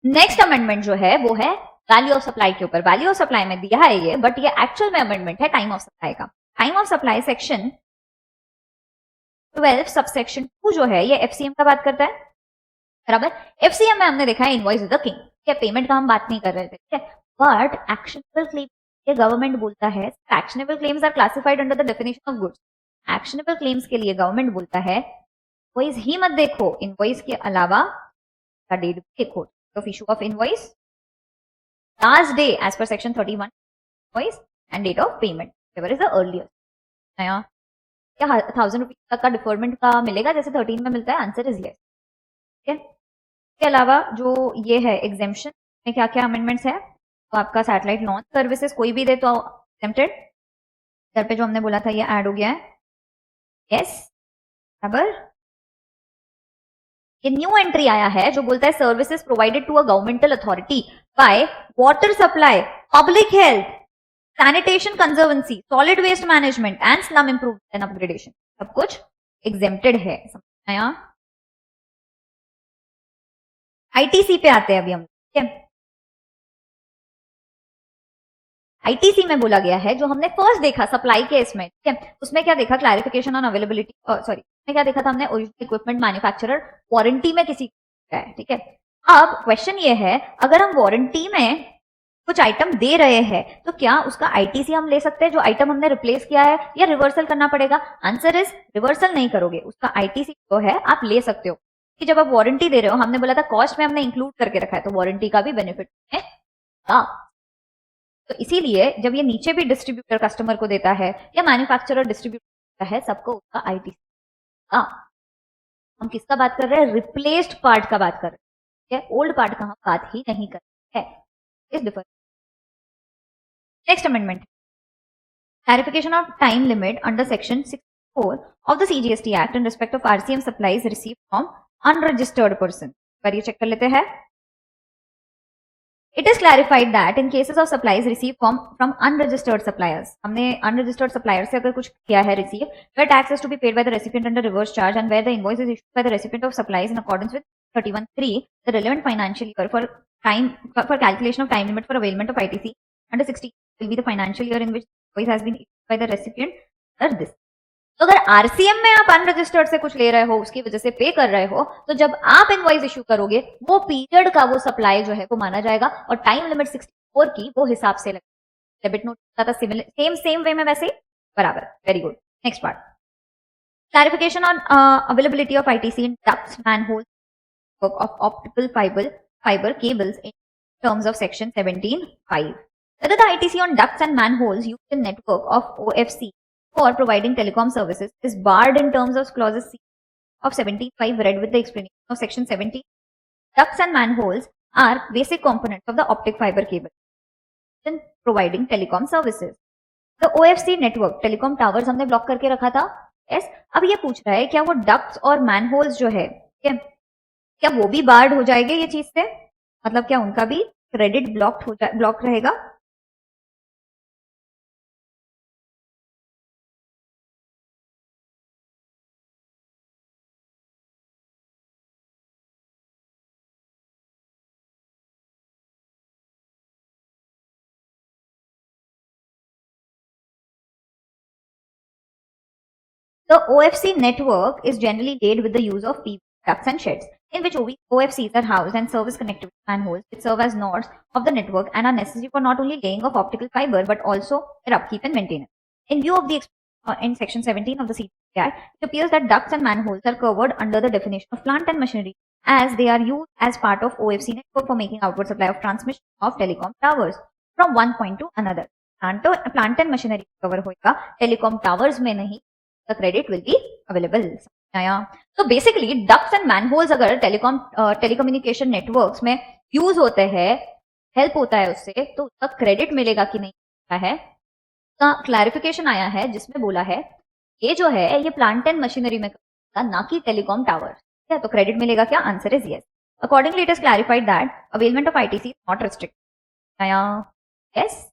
Next amendment जो है वो है वैल्यू ऑफ सप्लाई के ऊपर। वैल्यू ऑफ सप्लाई में दिया है ये, बट ये एक्चुअल में अमेंडमेंट है टाइम ऑफ सप्लाई का। Time of supply section 12 subsection 2 जो है ये एफसीएम का बात करता है, बराबर। एफसीएम में हमने देखा है इनवॉइस इज द किंग, क्या पेमेंट का हम बात नहीं कर रहे थे, ठीक है। बट एक्शनेबल क्लेम ये गवर्नमेंट बोलता है, actionable claims are classified under the definition of goods. Actionable claims के लिए गवर्नमेंट बोलता है इनवॉइस ही मत देखो, इनवॉइस के अलावा का डेट देखो of issue of invoice, last day as पर section 31 invoice and date of payment whatever is the earliest. नया क्या 1000 रुपीज तक का डिफरमेंट का मिलेगा जैसे 13 में मिलता है, आंसर इज यस, ठीक है। इसके अलावा जो ये है एग्जेम्पशन में क्या क्या अमेंडमेंट्स है, तो आपका सैटेलाइट लॉन्च सर्विसेज कोई भी दे तो एग्जेम्प्टेड, इधर पे जो हमने बोला था ये ऐड हो गया है, यस, बराबर। ये न्यू एंट्री आया है जो बोलता है services provided to a governmental authority by water supply, public health, sanitation conservancy, solid waste management and slum improvement and upgradation, सब कुछ एग्जेम्प्टेड है। समझ आया? आईटीसी पे आते हैं अभी हम, ठीक है। आईटीसी में बोला गया है जो हमने फर्स्ट देखा सप्लाई केस में, ठीक है, उसमें क्या देखा, क्लैरिफिकेशन ऑन अवेलेबिलिटी, सॉरी उसमें क्या देखा था हमने, ओरिजिनल इक्विपमेंट मैन्युफैक्चरर वारंटी में किसी का है, ठीक है। अब क्वेश्चन ये है अगर हम वारंटी में कुछ आइटम दे रहे हैं तो क्या उसका आईटीसी हम ले सकते हैं जो आइटम हमने रिप्लेस किया है, या रिवर्सल करना पड़ेगा? आंसर इज रिवर्सल नहीं करोगे, उसका आईटीसी जो है आप ले सकते हो कि जब आप वारंटी दे रहे हो, हमने बोला था कॉस्ट में हमने इंक्लूड करके रखा है तो वारंटी का भी बेनिफिट है। तो इसीलिए जब ये नीचे भी डिस्ट्रीब्यूटर कस्टमर को देता है या मैन्युफैक्चरर डिस्ट्रीब्यूटर है, सबको उसका आईटीसी। हम किसका बात कर रहे हैं? रिप्लेस्ड पार्ट का बात कर रहे हैं, ओल्ड पार्ट का हम बात ही नहीं कर रहे हैं, इस difference. Next amendment, clarification of time limit under section 64 of the CGST act in respect of RCM supplies received from unregistered person. पर ये चेक कर लेते हैं। It is clarified that in cases of supplies received from unregistered suppliers, हमने unregistered suppliers से अगर कुछ किया है receive, where tax is to be paid by the recipient under reverse charge and where the invoice is issued by the recipient of supplies in accordance with 31(3), the relevant financial year for calculation of time limit for availment of ITC under 60 will be the financial year in which the invoice has been issued by the recipient under this. तो अगर RCM में आप unregistered से कुछ ले रहे हो, उसकी वजह से पे कर रहे हो, तो जब आप इनवॉइस इश्यू करोगे वो पीरियड का वो सप्लाई जो है वो माना जाएगा और टाइम लिमिट 64 की वो हिसाब से लगेगा। डेबिट नोट था सेम वे में वैसे ही, बराबर। Very good. Next part, clarification on availability of ITC in ducts, manhole of optical fibre cables in terms of section 17(5). Whether the ITC on ducts and manholes used in network of OFC for providing telecom services is barred in terms of clauses C of 17(5) read with the explanation of section 17. Ducts and manholes are basic components of the optic fiber cable in providing telecom services. The OFC network telecom towers हमने block करके रखा था, yes? अब ये पूछ रहा है क्या वो ducts और manholes जो है क्या वो भी बार्ड हो जाएंगे ये चीज से, मतलब क्या उनका भी क्रेडिट ब्लॉक रहेगा? The OFC network is generally laid with the use of PVC ducts and sheds, in which OFCs are housed and service connected with manholes which serve as nodes of the network and are necessary for not only laying of optical fiber but also their upkeep and maintenance. In view of the in section 17 of the CTC Act, it appears that ducts and manholes are covered under the definition of plant and machinery as they are used as part of OFC network for making outward supply of transmission of telecom towers from one point to another. Plant and machinery cover होगा, telecom towers में नहीं, the credit will be available. तो basically ducts and manholes अगर telecommunication networks में use होते हैं, help होता है उससे, तो उसका क्रेडिट मिलेगा कि नहीं है का क्लैरिफिकेशन आया है जिसमें बोला है ये जो है ये प्लांट एंड मशीनरी में ना कि टेलीकॉम टावर, ठीक है, तो क्रेडिट मिलेगा क्या? Answer is yes. Accordingly it is clarified that availment of ITC not restricted. Yes,